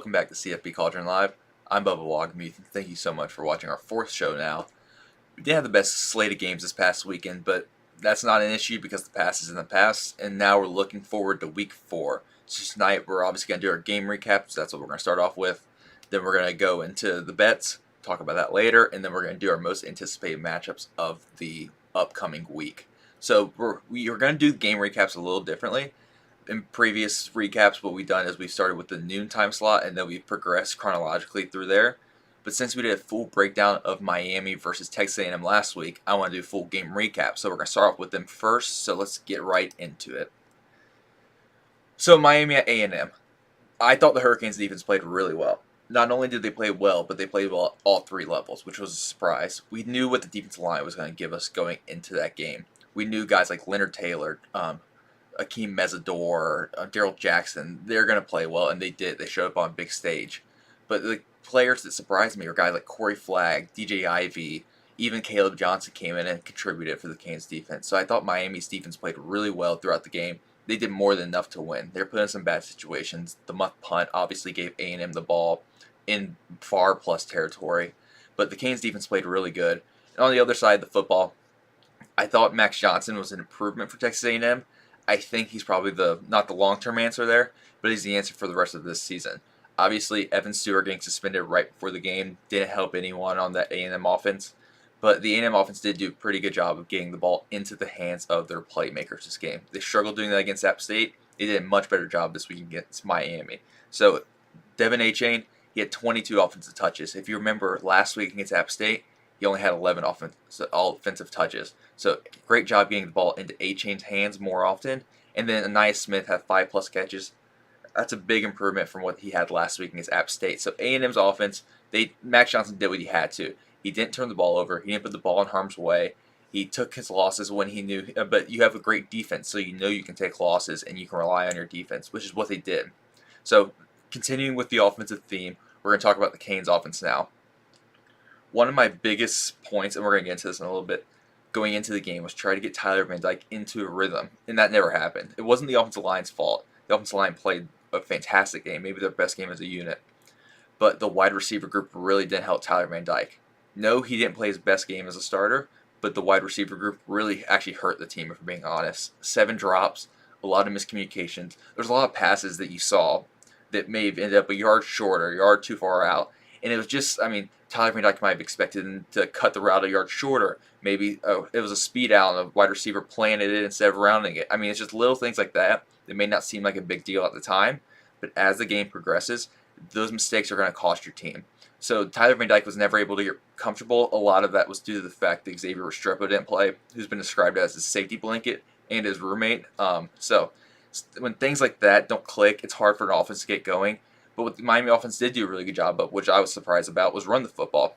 welcome back to CFB Cauldron Live. I'm Bubba Wagamuth, and thank you so much for watching our fourth show now. We did have the best slate of games this past weekend, but that's not an issue because the past is in the past, and now we're looking forward to week 4. So tonight we're obviously going to do our game recaps, that's what we're going to start off with. Then we're going to go into the bets, talk about that later, and then we're going to do our most anticipated matchups of the upcoming week. So we are going to do game recaps a little differently. In previous recaps, what we've done is we started with the noontime slot and then we progressed chronologically through there. But since we did a full breakdown of Miami versus Texas A&M last week, I want to do a full game recap. So we're going to start off with them first, so let's get right into it. So Miami at A&M. I thought the Hurricanes defense played really well. Not only did they play well, but they played well at all 3 levels, which was a surprise. We knew what the defensive line was going to give us going into that game. We knew guys like Leonard Taylor, Akeem Mesidor, Daryl Jackson, they're going to play well, and they did. They showed up on a big stage. But the players that surprised me were guys like Corey Flagg, DJ Ivey, even Caleb Johnson came in and contributed for the Canes defense. So I thought Miami's defense played really well throughout the game. They did more than enough to win. They were put in some bad situations. The muff punt obviously gave A&M the ball in far plus territory. But the Canes defense played really good. And on the other side of the football, I thought Max Johnson was an improvement for Texas A&M. I think he's probably not the long-term answer there, but he's the answer for the rest of this season. Obviously, Evan Stewart getting suspended right before the game didn't help anyone on that A&M offense, but the A&M offense did do a pretty good job of getting the ball into the hands of their playmakers this game. They struggled doing that against App State. They did a much better job this week against Miami. So, Devin Achane, he had 22 offensive touches. If you remember last week against App State, he only had 11 offensive touches. So great job getting the ball into Achane's hands more often. And then Anais Smith had 5+ catches. That's a big improvement from what he had last week against App State. So A&M's offense, Max Johnson did what he had to. He didn't turn the ball over. He didn't put the ball in harm's way. He took his losses when he knew. But you have a great defense, so you know you can take losses and you can rely on your defense, which is what they did. So continuing with the offensive theme, we're going to talk about the Canes offense now. One of my biggest points, and we're going to get into this in a little bit, going into the game was try to get Tyler Van Dyke into a rhythm, and that never happened. It wasn't the offensive line's fault. The offensive line played a fantastic game, maybe their best game as a unit, but the wide receiver group really didn't help Tyler Van Dyke. No, he didn't play his best game as a starter, but the wide receiver group really actually hurt the team, if we're being honest. 7 drops, a lot of miscommunications. There's a lot of passes that you saw that may have ended up a yard short or a yard too far out, and it was just, Tyler Van Dyke might have expected him to cut the route a yard shorter. Maybe it was a speed out and a wide receiver planted it instead of rounding it. It's just little things like that that may not seem like a big deal at the time, but as the game progresses, those mistakes are going to cost your team. So Tyler Van Dyke was never able to get comfortable. A lot of that was due to the fact that Xavier Restrepo didn't play, who's been described as his safety blanket and his roommate. So when things like that don't click, it's hard for an offense to get going. But what the Miami offense did do a really good job of, which I was surprised about, was run the football.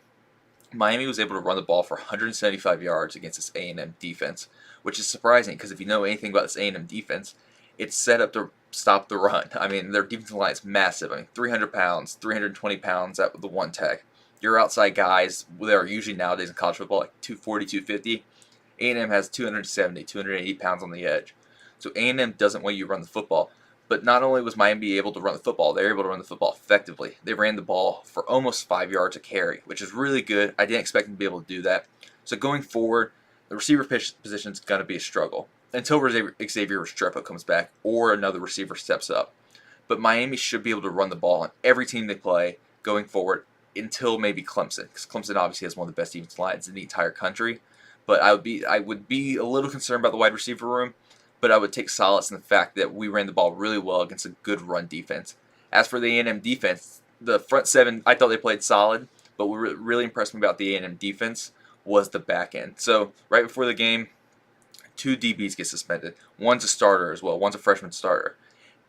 Miami was able to run the ball for 175 yards against this A&M defense, which is surprising because if you know anything about this A&M defense, it's set up to stop the run. Their defensive line is massive. 300 pounds, 320 pounds at the one tech. Your outside guys, that are usually nowadays in college football, like 240, 250. A&M has 270, 280 pounds on the edge. So A&M doesn't want you to run the football. But not only was Miami able to run the football, they were able to run the football effectively. They ran the ball for almost 5 yards a carry, which is really good. I didn't expect them to be able to do that. So going forward, the receiver position is going to be a struggle until Xavier Restrepo comes back or another receiver steps up. But Miami should be able to run the ball on every team they play going forward until maybe Clemson, because Clemson obviously has one of the best defensive lines in the entire country. But I would be a little concerned about the wide receiver room. But I would take solace in the fact that we ran the ball really well against a good run defense. As for the A&M defense, the front 7, I thought they played solid, but what really impressed me about the A&M defense was the back end. So right before the game, 2 DBs get suspended. One's a starter as well. One's a freshman starter.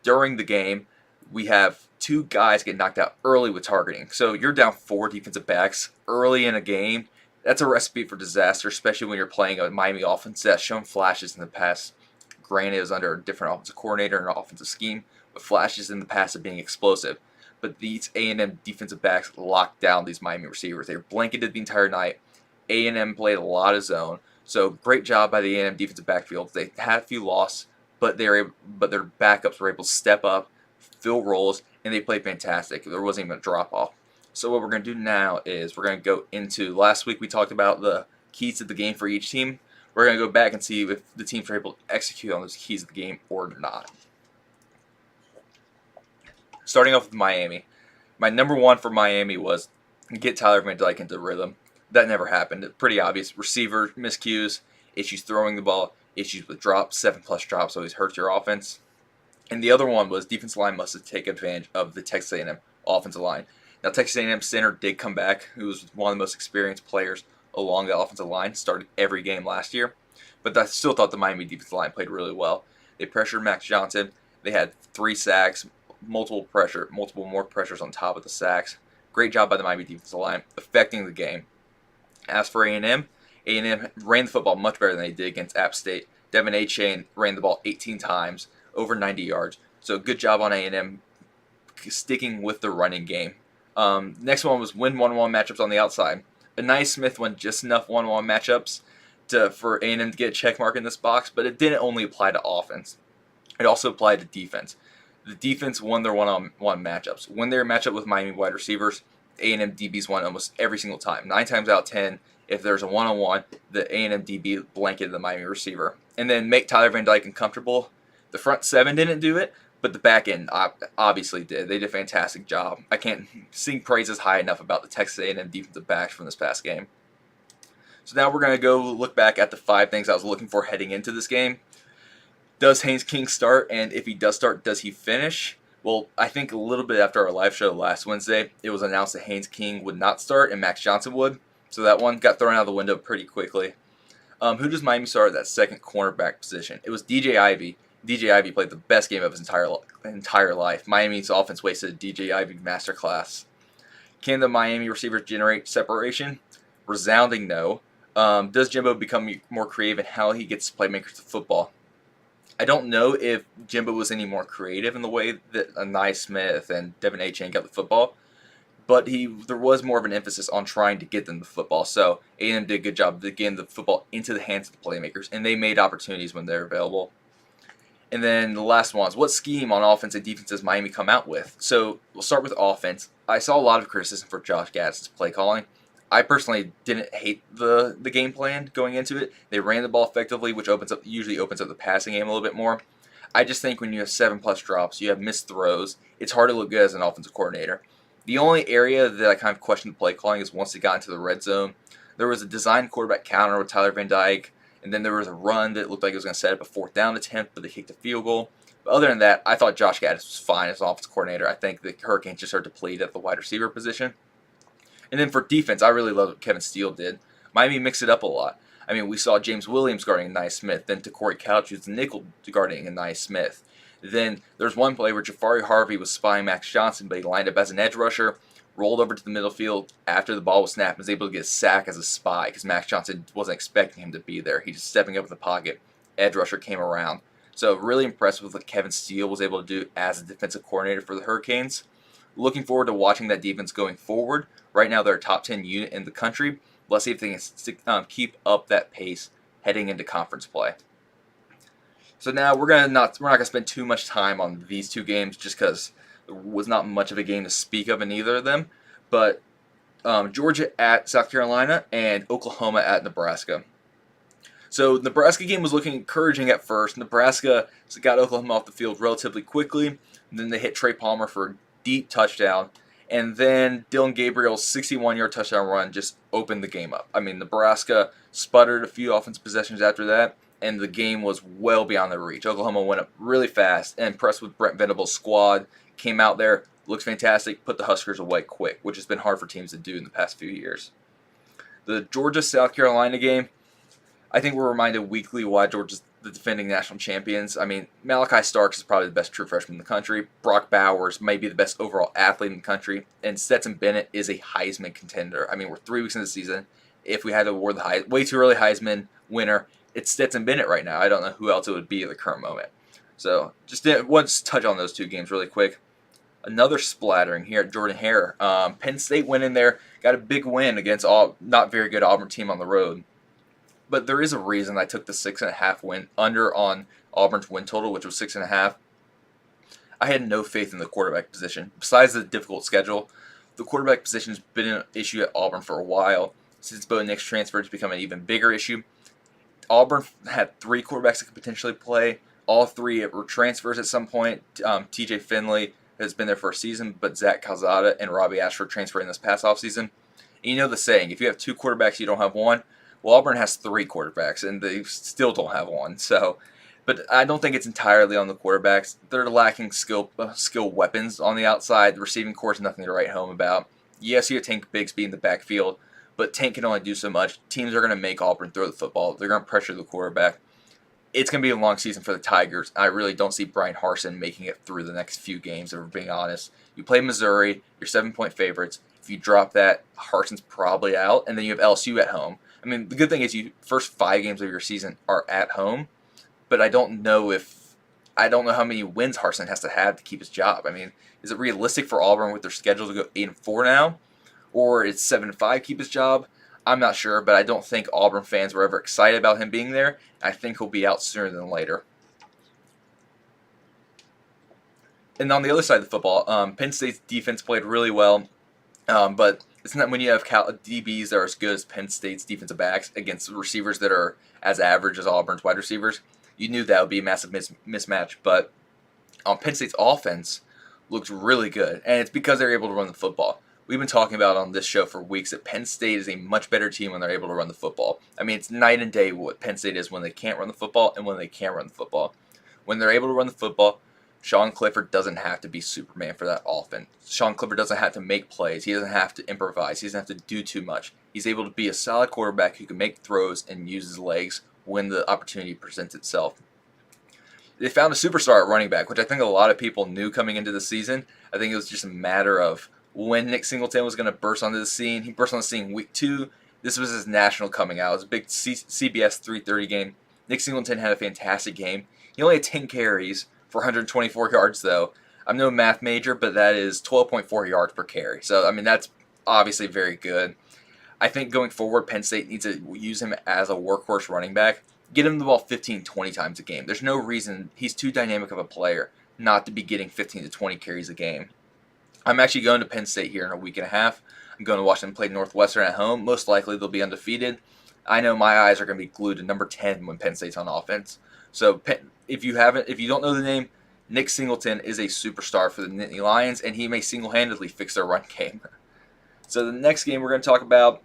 During the game, we have 2 guys get knocked out early with targeting. So you're down 4 defensive backs early in a game. That's a recipe for disaster, especially when you're playing a Miami offense that's shown flashes in the past. Granted, it was under a different offensive coordinator and an offensive scheme, but flashes in the past of being explosive. But these A&M defensive backs locked down these Miami receivers. They were blanketed the entire night. A&M played a lot of zone. So great job by the A&M defensive backfield. They had a few losses, but their backups were able to step up, fill roles, and they played fantastic. There wasn't even a drop off. So what we're going to do now is we're going to go into, last week we talked about the keys to the game for each team. We're going to go back and see if the teams are able to execute on those keys of the game or not. Starting off with Miami. My number one for Miami was get Tyler Van Dyke into rhythm. That never happened. Pretty obvious. Receiver miscues, issues throwing the ball, issues with drops. 7+ drops always hurts your offense. And the other one was defensive line must take advantage of the Texas A&M offensive line. Now, Texas A&M center did come back, who was one of the most experienced players along the offensive line, started every game last year. But I still thought the Miami defensive line played really well. They pressured Max Johnson. They had 3 sacks, multiple more pressures on top of the sacks. Great job by the Miami defensive line, affecting the game. As for A&M ran the football much better than they did against App State. Devin Achane ran the ball 18 times, over 90 yards. So good job on A&M sticking with the running game. Next one was win 1-on-1 matchups on the outside. Anais Smith won just enough 1-on-1 matchups for A&M to get a check mark in this box, but it didn't only apply to offense. It also applied to defense. The defense won their 1-on-1 matchups. When they're matched up with Miami wide receivers, A&M DBs won almost every single time. 9 times out of 10, if there's a 1-on-1, the A&M DB blanketed the Miami receiver. And then make Tyler Van Dyke uncomfortable. The front 7 didn't do it, but the back end obviously did. They did a fantastic job. I can't sing praises high enough about the Texas A&M defensive backs from this past game. So now we're going to go look back at the 5 things I was looking for heading into this game. Does Haynes King start? And if he does start, does he finish? Well, I think a little bit after our live show last Wednesday, it was announced that Haynes King would not start and Max Johnson would. So that one got thrown out of the window pretty quickly. Who does Miami start at that second cornerback position? It was DJ Ivey. DJ Ivey played the best game of his entire life. Miami's offense wasted a DJ Ivey masterclass. Can the Miami receivers generate separation? Resounding no. Does Jimbo become more creative in how he gets playmakers to football? I don't know if Jimbo was any more creative in the way that Anais Smith and Devin Achane got the football, but there was more of an emphasis on trying to get them the football. So A&M did a good job of getting the football into the hands of the playmakers, and they made opportunities when they're available. And then the last one is, what scheme on offense and defense does Miami come out with? So we'll start with offense. I saw a lot of criticism for Josh Gaddis' play calling. I personally didn't hate the game plan going into it. They ran the ball effectively, which usually opens up the passing game a little bit more. I just think when you have 7+ drops, you have missed throws, it's hard to look good as an offensive coordinator. The only area that I kind of questioned the play calling is once they got into the red zone. There was a designed quarterback counter with Tyler Van Dyke, and then there was a run that looked like it was going to set up a 4th down attempt, but they kicked a field goal. But other than that, I thought Josh Gaddis was fine as an offensive coordinator. I think the Hurricanes just started to plead at the wide receiver position. And then for defense, I really loved what Kevin Steele did. Miami mixed it up a lot. I mean, we saw James Williams guarding Anais Smith, then Corey Couch was nickel guarding Anais Smith. Then there's one play where Jafari Harvey was spying Max Johnson, but he lined up as an edge rusher, rolled over to the middle field after the ball was snapped, and was able to get a sack as a spy because Max Johnson wasn't expecting him to be there. He just stepping up in the pocket. Edge rusher came around. So really impressed with what Kevin Steele was able to do as a defensive coordinator for the Hurricanes. Looking forward to watching that defense going forward. Right now, they're a top 10 unit in the country. Let's see if they can keep up that pace heading into conference play. So now we're not gonna spend too much time on these 2 games just because there was not much of a game to speak of in either of them. But Georgia at South Carolina and Oklahoma at Nebraska. So the Nebraska game was looking encouraging at first. Nebraska got Oklahoma off the field relatively quickly. And then they hit Trey Palmer for a deep touchdown. And then Dylan Gabriel's 61-yard touchdown run just opened the game up. I mean, Nebraska sputtered a few offensive possessions after that, and the game was well beyond their reach. Oklahoma went up really fast, and impressed with Brent Venables' squad. Came out there, looks fantastic, put the Huskers away quick, which has been hard for teams to do in the past few years. The Georgia-South Carolina game, I think we're reminded weekly why Georgia's the defending national champions. I mean, Malachi Starks is probably the best true freshman in the country. Brock Bowers may be the best overall athlete in the country. And Stetson Bennett is a Heisman contender. I mean, we're 3 weeks into the season. If we had to award the way too early Heisman winner, it's Stetson Bennett right now. I don't know who else it would be at the current moment. So just want to touch on those 2 games really quick. Another splattering here at Jordan Hare. Penn State went in there, got a big win against not very good Auburn team on the road. But there is a reason I took the 6.5 win under on Auburn's win total, which was 6.5. I had no faith in the quarterback position. Besides the difficult schedule, the quarterback position has been an issue at Auburn for a while. Since Bo Nix transferred, it's become an even bigger issue. Auburn had 3 quarterbacks that could potentially play. All 3 were transfers at some point. TJ Finley has been there for a season, but Zach Calzada and Robbie Ashford transferring this past offseason. And you know the saying, if you have 2 quarterbacks, you don't have one. Well, Auburn has 3 quarterbacks, and they still don't have one. So, but I don't think it's entirely on the quarterbacks. They're lacking skill weapons on the outside. The receiving core is nothing to write home about. Yes, you have Tank Bigsby in the backfield, but Tank can only do so much. Teams are going to make Auburn throw the football. They're going to pressure the quarterback. It's going to be a long season for the Tigers. I really don't see Brian Harsin making it through the next few games, if we're being honest. You play Missouri, you're 7-point favorites. If you drop that, Harsin's probably out, and then you have LSU at home. I mean, the good thing is you first 5 games of your season are at home, but I don't know how many wins Harsin has to have to keep his job. I mean, is it realistic for Auburn with their schedule to go 8-4 now, or it's 7-5 keep his job? I'm not sure, but I don't think Auburn fans were ever excited about him being there. I think he'll be out sooner than later. And on the other side of the football, Penn State's defense played really well, but it's not when you have DBs that are as good as Penn State's defensive backs against receivers that are as average as Auburn's wide receivers. You knew that would be a massive mismatch, but Penn State's offense looked really good, and it's because they're able to run the football. We've been talking about on this show for weeks that Penn State is a much better team when they're able to run the football. I mean, it's night and day what Penn State is when they can't run the football and when they can run the football. When they're able to run the football, Sean Clifford doesn't have to be Superman for that offense. Sean Clifford doesn't have to make plays. He doesn't have to improvise. He doesn't have to do too much. He's able to be a solid quarterback who can make throws and use his legs when the opportunity presents itself. They found a superstar at running back, which I think a lot of people knew coming into the season. I think it was just a matter of when Nick Singleton was going to burst onto the scene. He burst on the scene week 2. This was his national coming out. It was a big CBS 3:30 game. Nick Singleton had a fantastic game. He only had 10 carries for 124 yards, though. I'm no math major, but that is 12.4 yards per carry. So, I mean, that's obviously very good. I think going forward, Penn State needs to use him as a workhorse running back. Get him the ball 15, 20 times a game. There's no reason, he's too dynamic of a player not to be getting 15 to 20 carries a game. I'm actually going to Penn State here in a week and a half. I'm going to watch them play Northwestern at home. Most likely they'll be undefeated. I know my eyes are going to be glued to number 10 when Penn State's on offense. So if you don't know the name, Nick Singleton is a superstar for the Nittany Lions, and he may single-handedly fix their run game. So the next game we're going to talk about,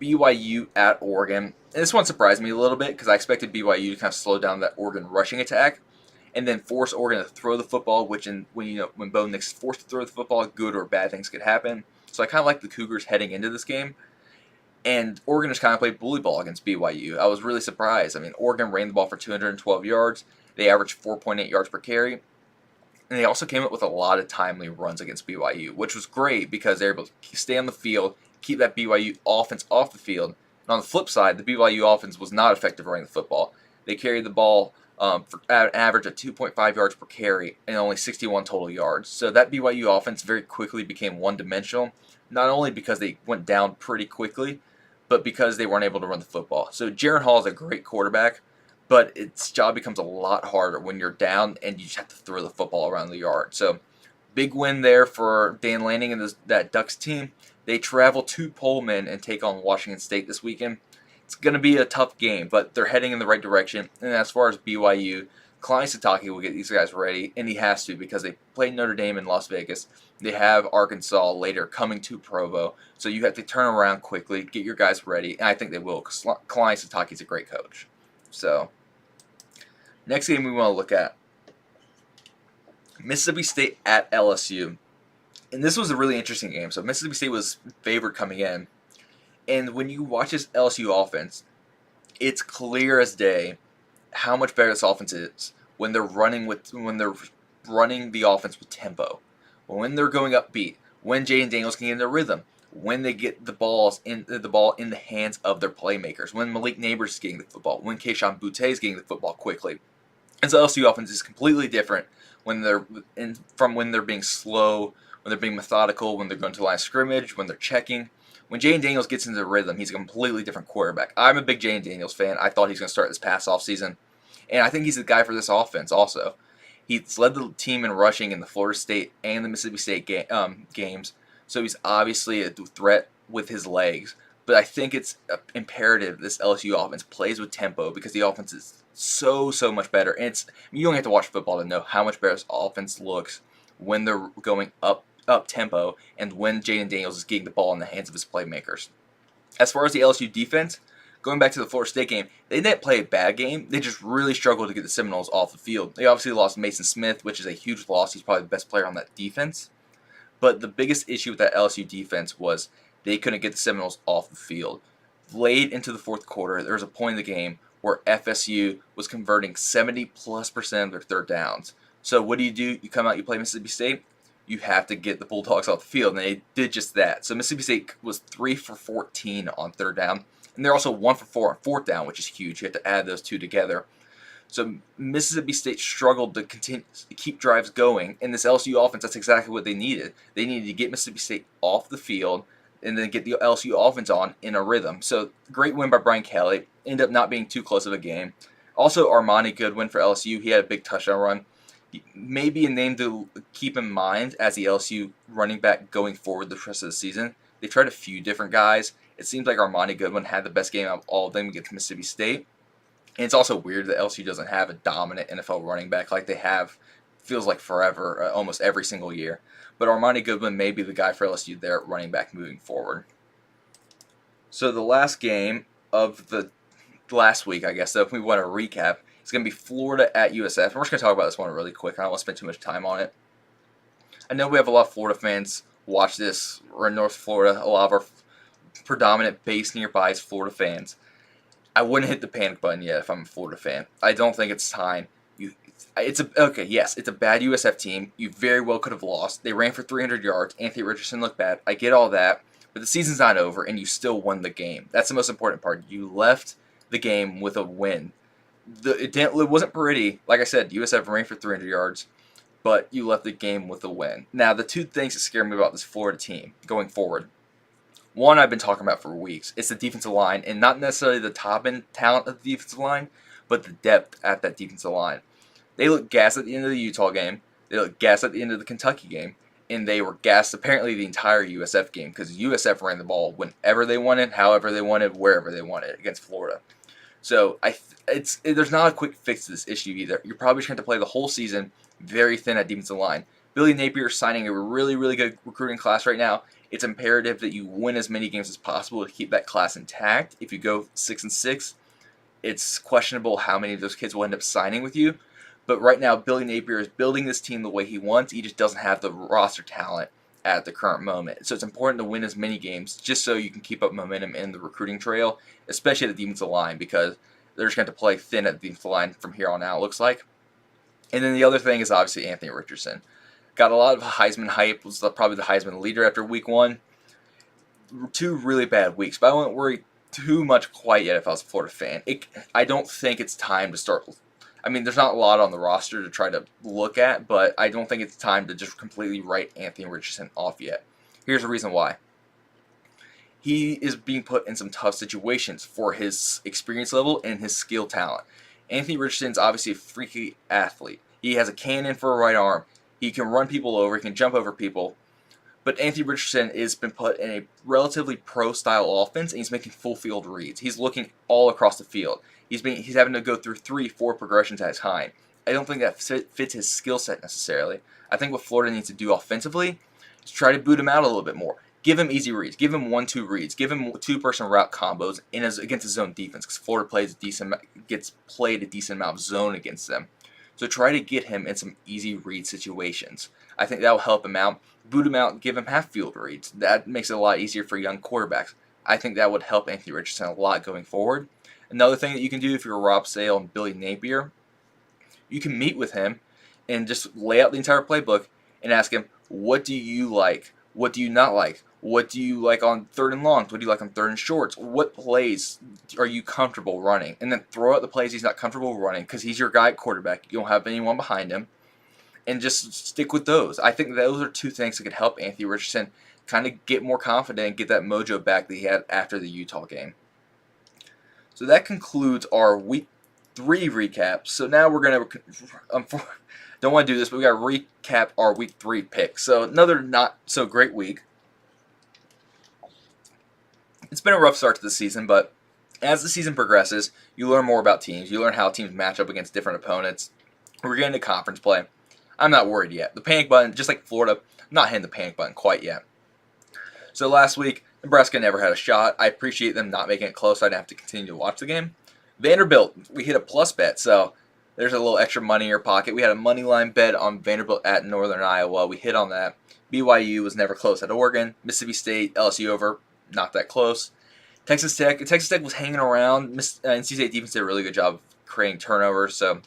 BYU at Oregon. And this one surprised me a little bit because I expected BYU to kind of slow down that Oregon rushing attack and then force Oregon to throw the football, when Bo Nix is forced to throw the football, good or bad things could happen. So I kind of like the Cougars heading into this game. And Oregon just kind of played bully ball against BYU. I was really surprised. I mean, Oregon ran the ball for 212 yards. They averaged 4.8 yards per carry. And they also came up with a lot of timely runs against BYU, which was great because they were able to stay on the field, keep that BYU offense off the field. And on the flip side, the BYU offense was not effective running the football. They carried the ball for an average of 2.5 yards per carry and only 61 total yards. So that BYU offense very quickly became one-dimensional, not only because they went down pretty quickly, but because they weren't able to run the football. So Jaron Hall is a great quarterback, but its job becomes a lot harder when you're down and you just have to throw the football around the yard. So big win there for Dan Lanning and that Ducks team. They travel to Pullman and take on Washington State this weekend. It's going to be a tough game, but they're heading in the right direction. And as far as BYU, Kalani Sitake will get these guys ready, and he has to because they played Notre Dame in Las Vegas. They have Arkansas later coming to Provo, so you have to turn around quickly, get your guys ready, and I think they will because Kalani Sitake is a great coach. So, next game we want to look at, Mississippi State at LSU. And this was a really interesting game. So Mississippi State was favored coming in. And when you watch this LSU offense, it's clear as day how much better this offense is when they're running the offense with tempo, when they're going upbeat, when Jaden Daniels can get in their rhythm, when they get the ball in the hands of their playmakers, when Malik Neighbors is getting the football, when Keishawn Butte is getting the football quickly. And so LSU offense is completely different when they're being slow, when they're being methodical, when they're going to the line of scrimmage, when they're checking. When Jaden Daniels gets into the rhythm, he's a completely different quarterback. I'm a big Jaden Daniels fan. I thought he was going to start this past offseason. And I think he's the guy for this offense also. He's led the team in rushing in the Florida State and the Mississippi State games, so he's obviously a threat with his legs. But I think it's imperative this LSU offense plays with tempo because the offense is so much better. And you don't have to watch football to know how much better this offense looks when they're going up tempo and when Jaden Daniels is getting the ball in the hands of his playmakers. As far as the LSU defense, going back to the Florida State game, they didn't play a bad game. They just really struggled to get the Seminoles off the field. They obviously lost Mason Smith, which is a huge loss. He's probably the best player on that defense. But the biggest issue with that LSU defense was they couldn't get the Seminoles off the field. Late into the fourth quarter, there was a point in the game where FSU was converting 70+% of their third downs. So what do? You come out, you play Mississippi State, you have to get the Bulldogs off the field, and they did just that. So Mississippi State was 3 for 14 on third down, and they're also 1 for 4 on fourth down, which is huge. You have to add those two together. So Mississippi State struggled to keep drives going, and this LSU offense, that's exactly what they needed. They needed to get Mississippi State off the field and then get the LSU offense on in a rhythm. So great win by Brian Kelly. Ended up not being too close of a game. Also, Armani Goodwin for LSU. He had a big touchdown run. Maybe a name to keep in mind as the LSU running back going forward the rest of the season. They tried a few different guys. It seems like Armani Goodwin had the best game out of all of them against Mississippi State. And it's also weird that LSU doesn't have a dominant NFL running back like they have, feels like forever, almost every single year. But Armani Goodwin may be the guy for LSU there at running back moving forward. So the last game of the last week, I guess, so if we want to recap, it's going to be Florida at USF. And we're just going to talk about this one really quick. I don't want to spend too much time on it. I know we have a lot of Florida fans watch this. We're in North Florida. A lot of our predominant base nearby is Florida fans. I wouldn't hit the panic button yet if I'm a Florida fan. I don't think it's time. It's a bad USF team. You very well could have lost. They ran for 300 yards. Anthony Richardson looked bad. I get all that. But the season's not over, and you still won the game. That's the most important part. You left the game with a win. It wasn't pretty. Like I said, USF ran for 300 yards, but you left the game with a win. Now, the two things that scare me about this Florida team going forward. One, I've been talking about for weeks. It's the defensive line, and not necessarily the top-end talent of the defensive line, but the depth at that defensive line. They looked gassed at the end of the Utah game. They looked gassed at the end of the Kentucky game. And they were gassed apparently the entire USF game because USF ran the ball whenever they wanted, however they wanted, wherever they wanted against Florida. So there's not a quick fix to this issue either. You're probably trying to play the whole season very thin at defensive line. Billy Napier is signing a really, really good recruiting class right now. It's imperative that you win as many games as possible to keep that class intact. If you go 6-6, it's questionable how many of those kids will end up signing with you. But right now, Billy Napier is building this team the way he wants. He just doesn't have the roster talent at the current moment. So it's important to win as many games just so you can keep up momentum in the recruiting trail, especially at the defensive line, because they're just going to play thin at the defensive line from here on out, it looks like. And then the other thing is obviously Anthony Richardson. Got a lot of Heisman hype, was probably the Heisman leader after week one. 2 really bad weeks, but I wouldn't worry too much quite yet if I was a Florida fan. I don't think it's time to start. I mean, there's not a lot on the roster to try to look at, but I don't think it's time to just completely write Anthony Richardson off yet. Here's the reason why. He is being put in some tough situations for his experience level and his skill talent. Anthony Richardson's obviously a freaky athlete. He has a cannon for a right arm. He can run people over. He can jump over people. But Anthony Richardson has been put in a relatively pro-style offense, and he's making full field reads. He's looking all across the field. He's having to go through 3-4 progressions at a time. I don't think that fits his skill set necessarily. I think what Florida needs to do offensively is try to boot him out a little bit more. Give him easy reads. Give him 1-2 reads. Give him 2-person route combos against his zone defense, because Florida gets played a decent amount of zone against them. So try to get him in some easy read situations. I think that will help him out. Boot him out and give him half-field reads. That makes it a lot easier for young quarterbacks. I think that would help Anthony Richardson a lot going forward. Another thing that you can do if you're Rob Sale and Billy Napier, you can meet with him and just lay out the entire playbook and ask him, what do you like? What do you not like? What do you like on 3rd and longs? What do you like on 3rd and shorts? What plays are you comfortable running? And then throw out the plays he's not comfortable running because he's your guy at quarterback. You don't have anyone behind him. And just stick with those. I think those are 2 things that could help Anthony Richardson kind of get more confident and get that mojo back that he had after the Utah game. So that concludes our Week 3 recaps. So now we're going to, don't want to do this, but we got to recap our week 3 picks. So another not so great week. It's been a rough start to the season, but as the season progresses, you learn more about teams. You learn how teams match up against different opponents. We're getting to conference play. I'm not worried yet. The panic button, just like Florida, I'm not hitting the panic button quite yet. So last week, Nebraska never had a shot. I appreciate them not making it close. I didn't have to continue to watch the game. Vanderbilt, we hit a plus bet, so there's a little extra money in your pocket. We had a money line bet on Vanderbilt at Northern Iowa. We hit on that. BYU was never close at Oregon. Mississippi State, LSU over, not that close. Texas Tech was hanging around. NC State defense did a really good job of creating turnovers, so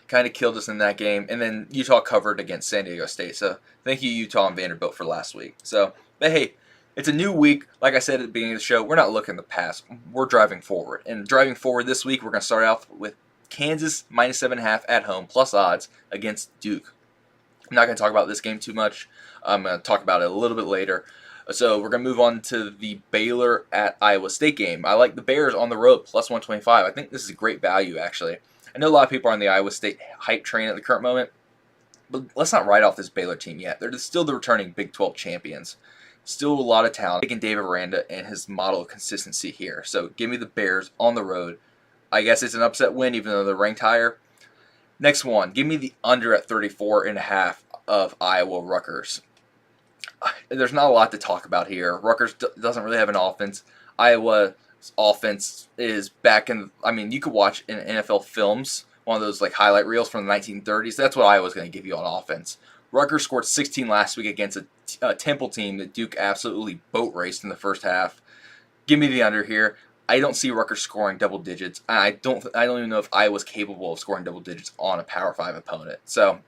kind of killed us in that game. And then Utah covered against San Diego State. So thank you, Utah and Vanderbilt, for last week. So, but hey, it's a new week. Like I said at the beginning of the show, we're not looking the past. We're driving forward. And driving forward this week, we're going to start off with Kansas minus 7.5 at home, plus odds against Duke. I'm not going to talk about this game too much. I'm going to talk about it a little bit later. So we're going to move on to the Baylor at Iowa State game. I like the Bears on the road, plus 125. I think this is a great value, actually. I know a lot of people are on the Iowa State hype train at the current moment, but let's not write off this Baylor team yet. They're still the returning Big 12 champions. Still a lot of talent. Taking David Aranda and his model of consistency here. So give me the Bears on the road. I guess it's an upset win, even though they're ranked higher. Next one, give me the under at 34.5 of Iowa Rutgers. There's not a lot to talk about here. Rutgers doesn't really have an offense. Iowa's offense is back in. I mean, you could watch in NFL films, one of those like highlight reels from the 1930s. That's what Iowa's going to give you on offense. Rutgers scored 16 last week against a Temple team that Duke absolutely boat raced in the first half. Give me the under here. I don't see Rutgers scoring double digits. I don't even know if Iowa's capable of scoring double digits on a Power 5 opponent. So,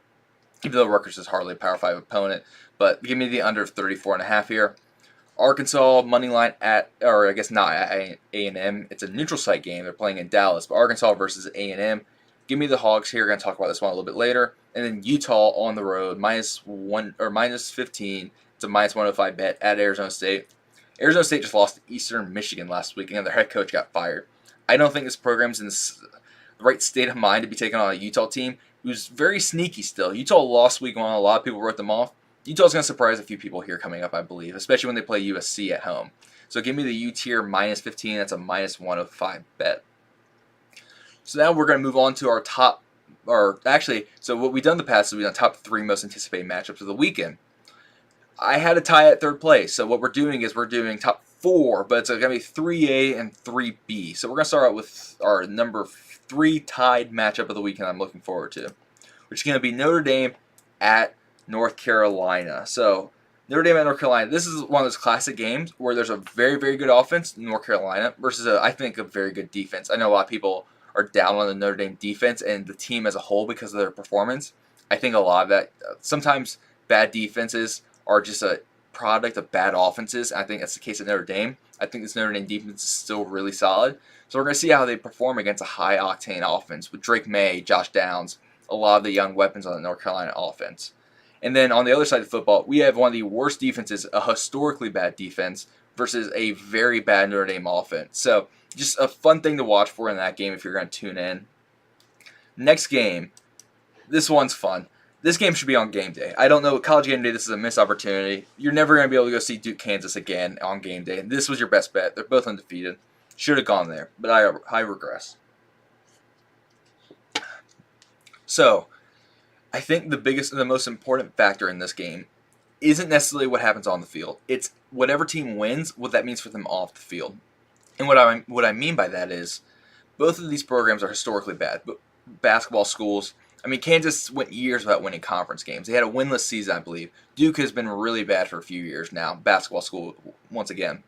even though Rutgers is hardly a Power 5 opponent, but give me the under of 34.5 here. Arkansas money line at, or I guess not at A&M. It's a neutral site game. They're playing in Dallas, but Arkansas versus A&M. Give me the Hogs here. We're going to talk about this one a little bit later. And then Utah on the road, minus 15. It's a minus 105 bet at Arizona State. Arizona State just lost to Eastern Michigan last week, and their head coach got fired. I don't think this program's in the right state of mind to be taking on a Utah team who's very sneaky still. Utah lost week 1. A lot of people wrote them off. Utah's going to surprise a few people here coming up, I believe, especially when they play USC at home. So give me the U tier minus 15. That's a minus 105 bet. So now we're going to move on to our top, so what we've done in the past is we've done top 3 most anticipated matchups of the weekend. I had a tie at 3rd place, so what we're doing is we're doing top 4, but it's going to be 3A and 3B. So we're going to start out with our number 3 tied matchup of the weekend I'm looking forward to, which is going to be Notre Dame at North Carolina. So Notre Dame at North Carolina, this is one of those classic games where there's a very, very good offense in North Carolina versus, I think, a very good defense. I know a lot of people are down on the Notre Dame defense and the team as a whole because of their performance. I think a lot of that, sometimes bad defenses are just a product of bad offenses. I think that's the case at Notre Dame. I think this Notre Dame defense is still really solid. So we're going to see how they perform against a high-octane offense with Drake May, Josh Downs, a lot of the young weapons on the North Carolina offense. And then on the other side of football, we have one of the worst defenses, a historically bad defense, versus a very bad Notre Dame offense. So just a fun thing to watch for in that game if you're going to tune in. Next game, this one's fun. This game should be on game day. I don't know, college game day, this is a missed opportunity. You're never going to be able to go see Duke, Kansas again on game day. This was your best bet. They're both undefeated. Should have gone there, but I regress. So, I think the biggest and the most important factor in this game isn't necessarily what happens on the field. It's whatever team wins, what that means for them off the field. And what I mean by that is, both of these programs are historically bad. But basketball schools, I mean, Kansas went years without winning conference games. They had a winless season, I believe. Duke has been really bad for a few years now. Basketball school, once again.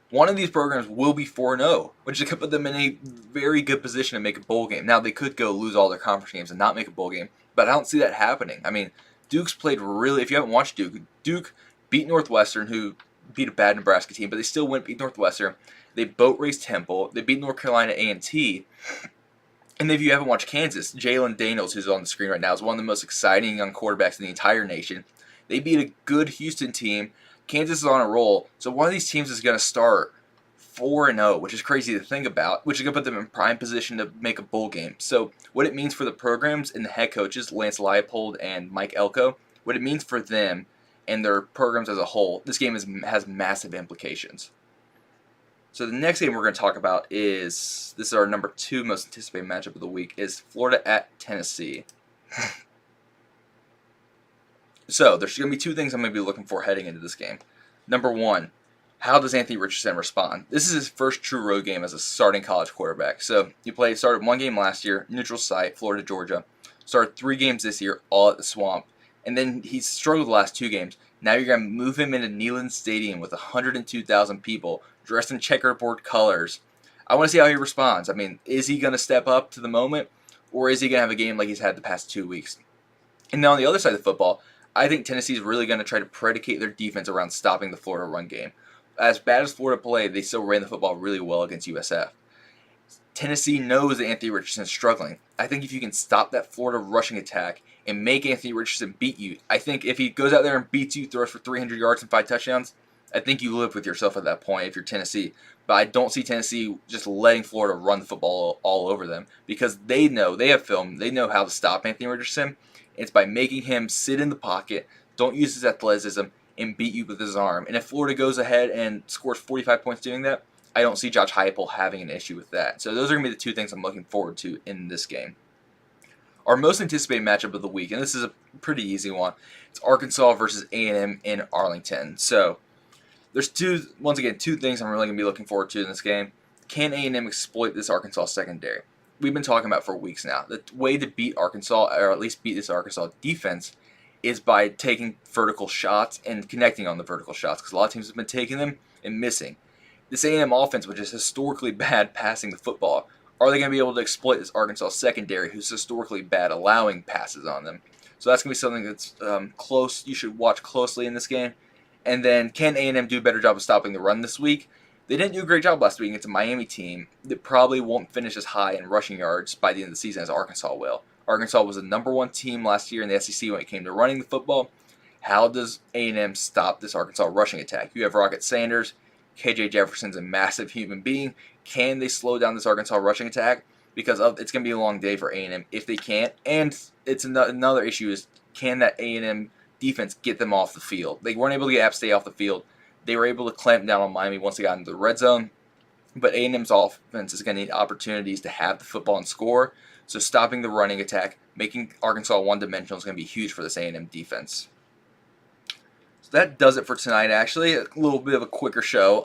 One of these programs will be 4-0, which could put them in a very good position to make a bowl game. Now, they could go lose all their conference games and not make a bowl game, but I don't see that happening. I mean, Duke's played really, if you haven't watched Duke beat Northwestern, who beat a bad Nebraska team, but they still beat Northwestern. They boat raced Temple. They beat North Carolina A&T. And if you haven't watched Kansas, Jalen Daniels, who's on the screen right now, is one of the most exciting young quarterbacks in the entire nation. They beat a good Houston team. Kansas is on a roll, so one of these teams is going to start 4-0, which is crazy to think about, which is going to put them in prime position to make a bowl game. So what it means for the programs and the head coaches, Lance Leipold and Mike Elko, what it means for them and their programs as a whole, this game has massive implications. So the next game we're going to talk about this is our number 2 most anticipated matchup of the week, is Florida at Tennessee. So there's going to be 2 things I'm going to be looking for heading into this game. Number 1, how does Anthony Richardson respond? This is his first true road game as a starting college quarterback. So he started 1 game last year, neutral site, Florida, Georgia. Started 3 games this year, all at the Swamp. And then he's struggled the last 2 games. Now you're going to move him into Neyland Stadium with 102,000 people dressed in checkerboard colors. I want to see how he responds. I mean, is he going to step up to the moment, or is he going to have a game like he's had the past 2 weeks? And now on the other side of the football, I think Tennessee's really going to try to predicate their defense around stopping the Florida run game. As bad as Florida played, they still ran the football really well against USF. Tennessee knows that Anthony Richardson's struggling. I think if you can stop that Florida rushing attack and make Anthony Richardson beat you, I think if he goes out there and beats you, throws for 300 yards and 5 touchdowns, I think you live with yourself at that point if you're Tennessee. But I don't see Tennessee just letting Florida run the football all over them, because they know, they have film, they know how to stop Anthony Richardson. It's by making him sit in the pocket, don't use his athleticism, and beat you with his arm. And if Florida goes ahead and scores 45 points doing that, I don't see Josh Heupel having an issue with that. So those are going to be the 2 things I'm looking forward to in this game. Our most anticipated matchup of the week, and this is a pretty easy one, it's Arkansas versus A&M in Arlington. So there's 2 things I'm really going to be looking forward to in this game. Can A&M exploit this Arkansas secondary? We've been talking about for weeks now. The way to beat Arkansas, or at least beat this Arkansas defense, is by taking vertical shots and connecting on the vertical shots, because a lot of teams have been taking them and missing. This A&M offense, which is historically bad passing the football, are they going to be able to exploit this Arkansas secondary, who's historically bad allowing passes on them? So that's going to be something that's close. You should watch closely in this game. And then, can A&M do a better job of stopping the run this week? They didn't do a great job last week against a Miami team that probably won't finish as high in rushing yards by the end of the season as Arkansas will. Arkansas was the number 1 team last year in the SEC when it came to running the football. How does A&M stop this Arkansas rushing attack? You have Rocket Sanders. KJ Jefferson's a massive human being. Can they slow down this Arkansas rushing attack? Because it's going to be a long day for A&M if they can't. And it's another issue is, can that A&M defense get them off the field? They weren't able to get App State off the field. They were able to clamp down on Miami once they got into the red zone. But A&M's offense is going to need opportunities to have the football and score. So stopping the running attack, making Arkansas one-dimensional is going to be huge for this A&M defense. So that does it for tonight, actually. A little bit of a quicker show.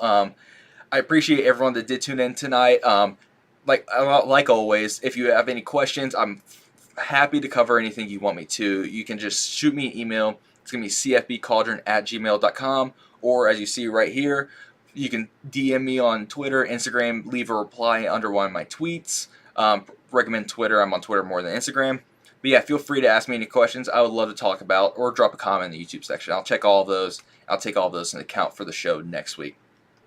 I appreciate everyone that did tune in tonight. Like always, if you have any questions, I'm happy to cover anything you want me to. You can just shoot me an email. It's going to be cfbcauldron@gmail.com. Or as you see right here, you can DM me on Twitter, Instagram, leave a reply under one of my tweets. Recommend Twitter. I'm on Twitter more than Instagram. But yeah, feel free to ask me any questions I would love to talk about, or drop a comment in the YouTube section. I'll check all of those. I'll take all of those into account for the show next week.